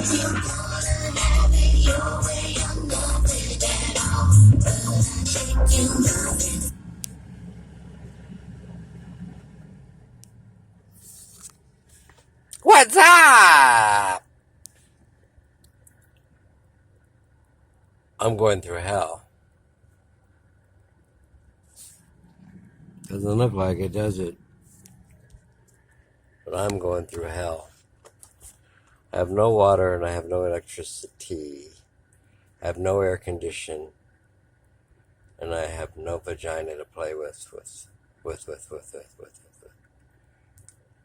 What's up? I'm going through hell. Doesn't look like it, does it? But I'm going through hell. I have no water and I have no electricity. I have no air condition. And I have no vagina to play with.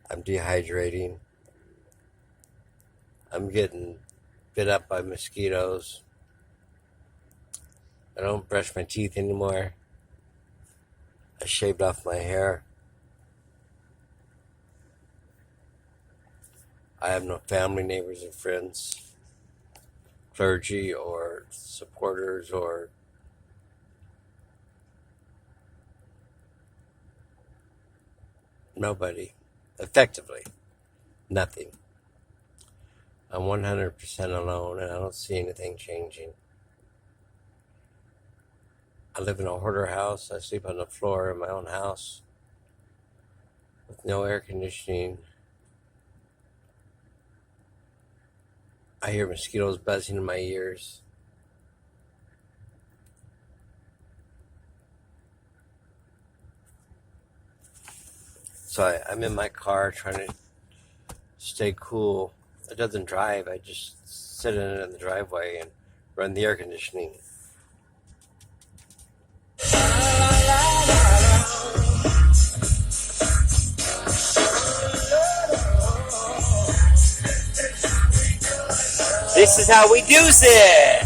I'm dehydrating. I'm getting bit up by mosquitoes. I don't brush my teeth anymore. I shaved off my hair. I have no family, neighbors, or friends, clergy, or supporters, or nobody. Effectively, nothing. I'm 100% alone, and I don't see anything changing. I live in a hoarder house. I sleep on the floor in my own house with no air conditioning. I hear mosquitoes buzzing in my ears. So I'm in my car trying to stay cool. It doesn't drive. I just sit in it in the driveway and run the air conditioning. This is how we do it.